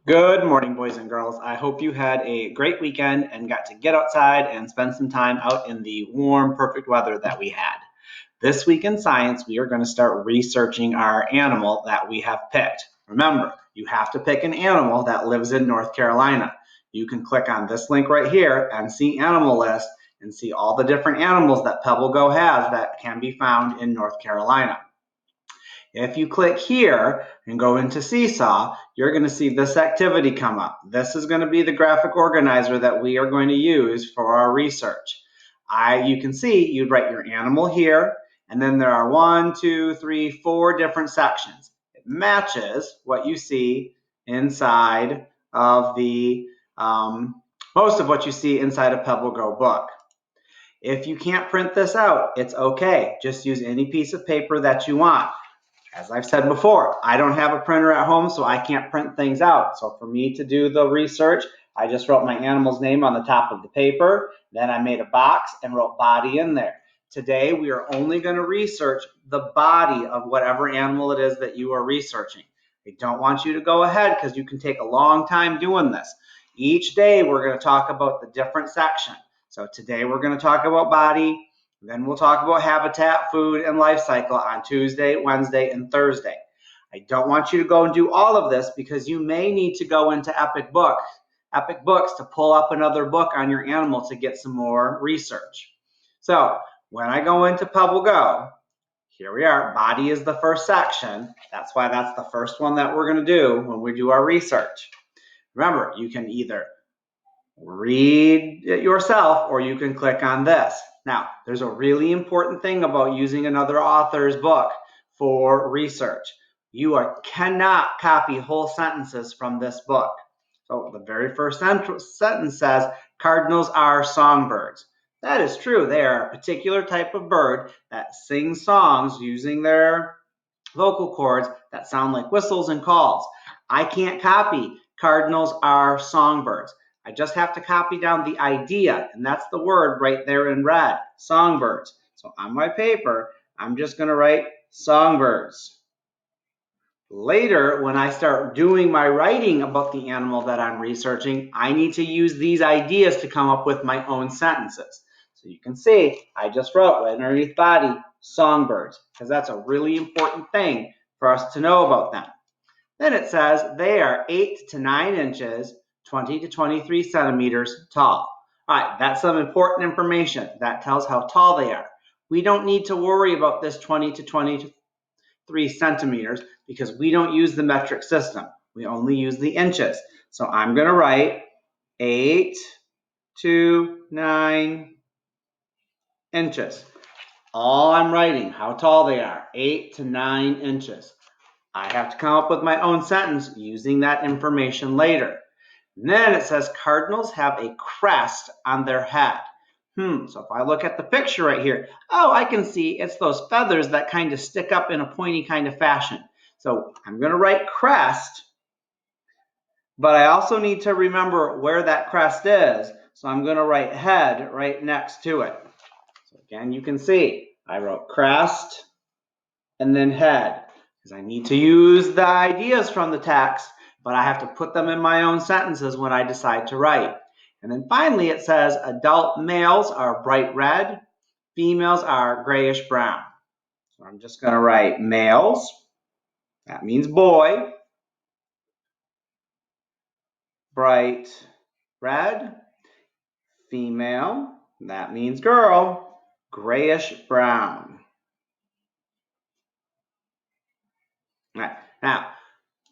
Good morning, boys and girls. I hope you had a great weekend and got to get outside and spend some time out in the warm, perfect weather that we had. This week in science, we are going to start researching our animal that we have picked. Remember, you have to pick an animal that lives in North Carolina. You can click on this link right here and see Animal List and see all the different animals that Pebble Go has that can be found in North Carolina. If you click here and go into Seesaw, you're going to see this activity come up. This is going to be the graphic organizer that we are going to use for our research. You can see you'd write your animal here, and then there are 4 different sections. It matches what you see inside of the most of what you see inside a Pebble Go book. If you can't print this out, it's okay. Just use any piece of paper that you want. As I've said before, I don't have a printer at home, so I can't print things out. So for me to do the research, I just wrote my animal's name on the top of the paper. Then I made a box and wrote body in there. Today, we are only going to research the body of whatever animal it is that you are researching. I don't want you to go ahead because you can take a long time doing this. Each day, we're going to talk about the different section. So today, we're going to talk about body. Then we'll talk about habitat, food, and life cycle on Tuesday, Wednesday, and Thursday. I don't want you to go and do all of this because you may need to go into Epic Books to pull up another book on your animal to get some more research. So when I go into Pebble Go, here we are. Body is the first section. That's why that's the first one that we're going to do when we do our research. Remember, you can either read it yourself or you can click on this. Now, there's a really important thing about using another author's book for research. You cannot copy whole sentences from this book. So the very first sentence says, cardinals are songbirds. That is true. They are a particular type of bird that sings songs using their vocal cords that sound like whistles and calls. I can't copy cardinals are songbirds. I just have to copy down the idea, and that's the word right there in red, songbirds. So on my paper, I'm just going to write songbirds. Later, when I start doing my writing about the animal that I'm researching, I need to use these ideas to come up with my own sentences. So you can see, I just wrote right underneath body, songbirds, because that's a really important thing for us to know about them. Then it says they are 8 to 9 inches, 20 to 23 centimeters tall. All right, that's some important information. That tells how tall they are. We don't need to worry about this 20 to 23 centimeters because we don't use the metric system. We only use the inches. So I'm going to write 8 to 9 inches. All I'm writing, how tall they are, 8 to 9 inches. I have to come up with my own sentence using that information later. And then it says cardinals have a crest on their head. So if I look at the picture right here, I can see it's those feathers that kind of stick up in a pointy kind of fashion. So I'm going to write crest, but I also need to remember where that crest is. So I'm going to write head right next to it. So again, you can see I wrote crest and then head because I need to use the ideas from the text, but I have to put them in my own sentences when I decide to write. And then finally it says adult males are bright red, females are grayish brown. So I'm just going to write males, that means boy, bright red, female, that means girl, grayish brown. All right. Now,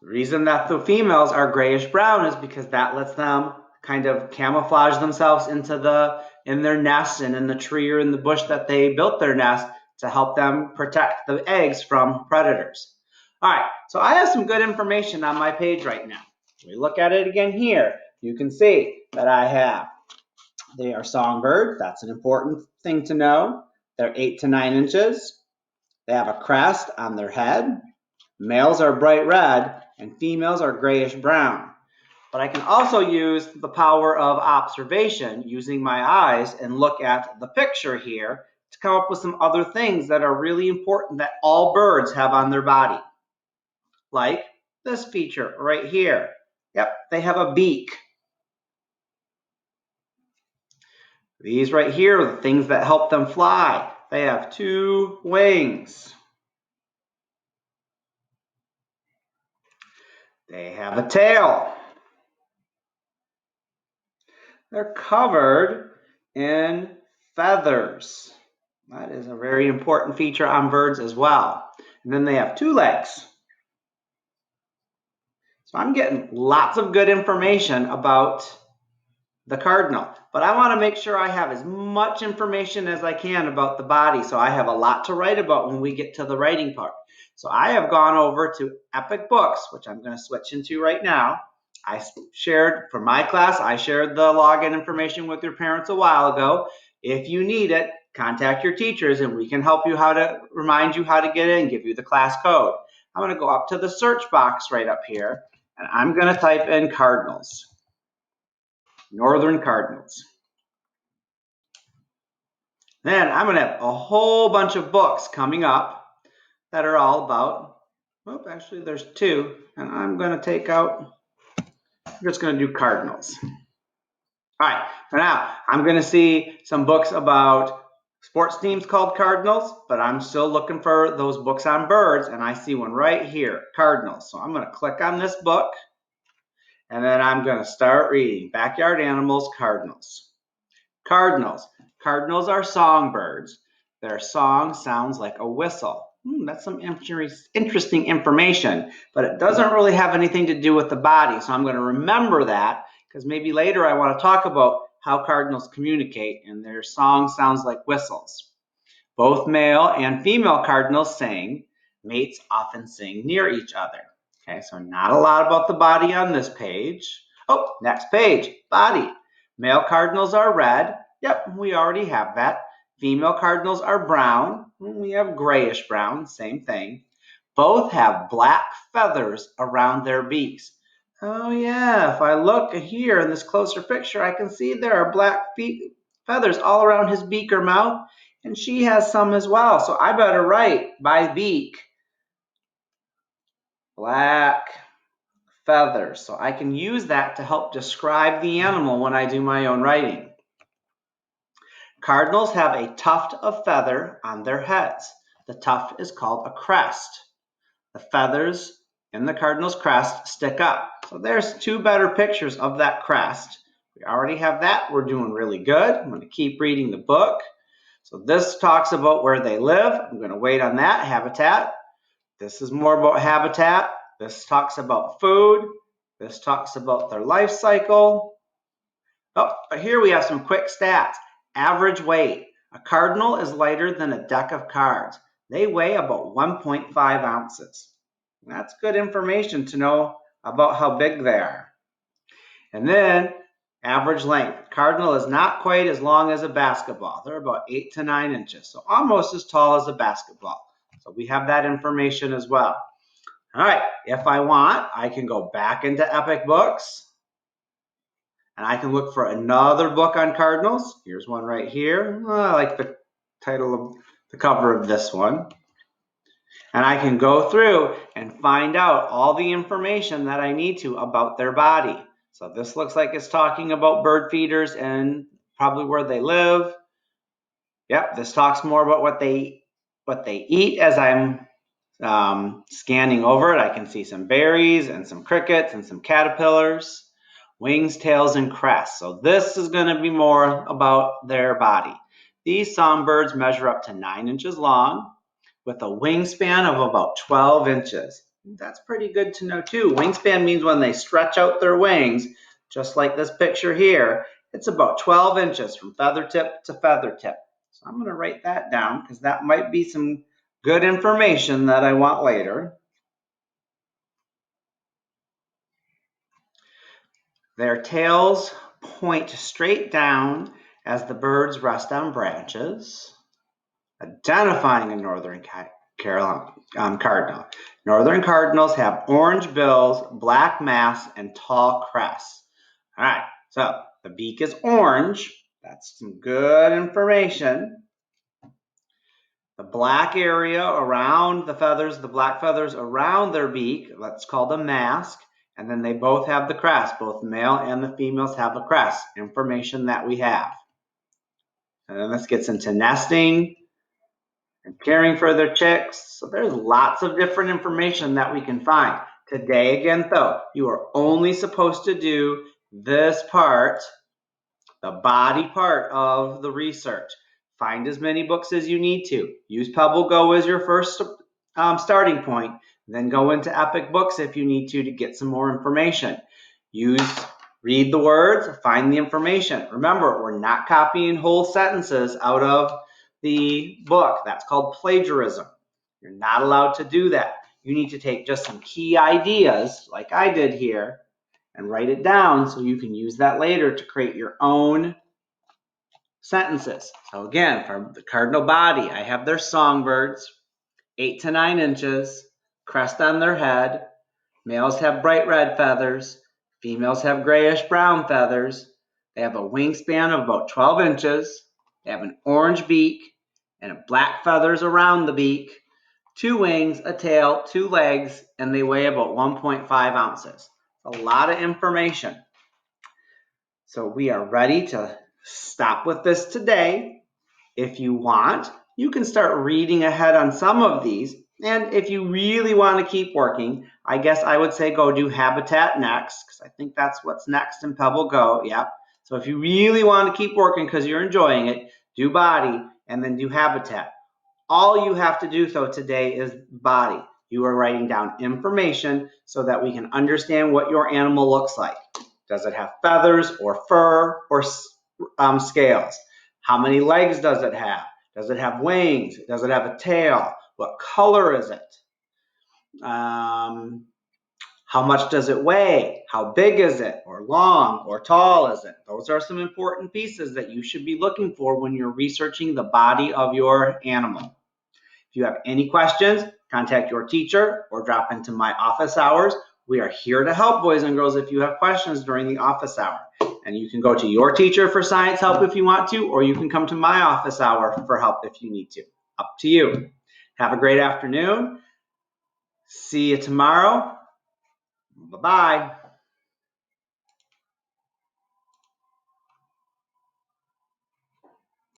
the reason that the females are grayish brown is because that lets them kind of camouflage themselves in their nest and in the tree or in the bush that they built their nest to help them protect the eggs from predators. All right, so I have some good information on my page right now. We look at it again here. You can see that they are songbirds. That's an important thing to know. They're 8 to 9 inches. They have a crest on their head. Males are bright red and females are grayish brown. But I can also use the power of observation using my eyes and look at the picture here to come up with some other things that are really important that all birds have on their body. Like this feature right here. Yep, they have a beak. These right here are the things that help them fly. They have 2 wings. They have a tail. They're covered in feathers. That is a very important feature on birds as well. And then they have 2 legs. So I'm getting lots of good information about the cardinal, but I want to make sure I have as much information as I can about the body, so I have a lot to write about when we get to the writing part. So I have gone over to Epic Books, which I'm going to switch into right now. I shared, for my class, I shared the login information with your parents a while ago. If you need it, contact your teachers and we can help you remind you how to get in, give you the class code. I'm going to go up to the search box right up here, and I'm going to type in cardinals. Northern cardinals. Then I'm going to have a whole bunch of books coming up that are all about, actually there's 2, and I'm going to take out, I'm just going to do cardinals. All right, for now, I'm going to see some books about sports teams called cardinals, but I'm still looking for those books on birds, and I see one right here, cardinals. So I'm going to click on this book, and then I'm going to start reading Backyard Animals, Cardinals. Cardinals. Cardinals are songbirds. Their song sounds like a whistle. That's some interesting information, but it doesn't really have anything to do with the body. So I'm going to remember that because maybe later I want to talk about how cardinals communicate, and their song sounds like whistles. Both male and female cardinals sing. Mates often sing near each other. Okay, so not a lot about the body on this page. Oh, next page, body. Male cardinals are red. Yep, we already have that. Female cardinals are brown. We have grayish brown, same thing. Both have black feathers around their beaks. Oh yeah, if I look here in this closer picture, I can see there are black feathers all around his beak or mouth, and she has some as well. So I better write by beak, black feathers. So I can use that to help describe the animal when I do my own writing. Cardinals have a tuft of feather on their heads. The tuft is called a crest. The feathers in the cardinal's crest stick up. So there's 2 better pictures of that crest. We already have that. We're doing really good. I'm going to keep reading the book. So this talks about where they live. I'm going to wait on that, habitat. This is more about habitat. This talks about food. This talks about their life cycle. Oh, but here we have some quick stats. Average weight. A cardinal is lighter than a deck of cards. They weigh about 1.5 ounces. That's good information to know about how big they are. And then average length. Cardinal is not quite as long as a basketball. They're about 8 to 9 inches, so almost as tall as a basketball. So we have that information as well. All right, if I want, I can go back into Epic Books. And I can look for another book on cardinals. Here's one right here. I like the title of the cover of this one. And I can go through and find out all the information that I need to about their body. So this looks like it's talking about bird feeders and probably where they live. Yep, this talks more about what they eat as I'm scanning over it. I can see some berries and some crickets and some caterpillars. Wings, tails, and crests. So this is going to be more about their body. These songbirds measure up to 9 inches long with a wingspan of about 12 inches. That's pretty good to know too. Wingspan means when they stretch out their wings, just like this picture here, it's about 12 inches from feather tip to feather tip. So I'm going to write that down because that might be some good information that I want later. Their tails point straight down as the birds rest on branches, identifying a northern cardinal. Northern cardinals have orange bills, black masks, and tall crests. All right, so the beak is orange. That's some good information. The black area around the feathers, the black feathers around their beak, that's called a mask. And then they both have the crest. Both the male and the females have a crest, information that we have. And then this gets into nesting and caring for their chicks. So there's lots of different information that we can find. Today, again, though, you are only supposed to do this part, the body part of the research. Find as many books as you need to. Use Pebble Go as your first starting point. Then go into Epic Books if you need to get some more information. Read the words, find the information. Remember, we're not copying whole sentences out of the book. That's called plagiarism. You're not allowed to do that. You need to take just some key ideas, like I did here, and write it down so you can use that later to create your own sentences. So again, for the cardinal body, I have their songbirds, 8 to 9 inches, crest on their head. Males have bright red feathers. Females have grayish brown feathers. They have a wingspan of about 12 inches. They have an orange beak and black feathers around the beak, 2 wings, a tail, 2 legs, and they weigh about 1.5 ounces. A lot of information. So we are ready to stop with this today. If you want, you can start reading ahead on some of these. And if you really want to keep working, I guess I would say go do Habitat next, because I think that's what's next in Pebble Go. Yep. So if you really want to keep working because you're enjoying it, do body and then do Habitat. All you have to do, though, today is body. You are writing down information so that we can understand what your animal looks like. Does it have feathers or fur or scales? How many legs does it have? Does it have wings? Does it have a tail? What color is it? How much does it weigh? How big is it? Or long or tall is it? Those are some important pieces that you should be looking for when you're researching the body of your animal. If you have any questions, contact your teacher or drop into my office hours. We are here to help, boys and girls, if you have questions during the office hour. And you can go to your teacher for science help if you want to, or you can come to my office hour for help if you need to. Up to you. Have a great afternoon. See you tomorrow. Bye-bye.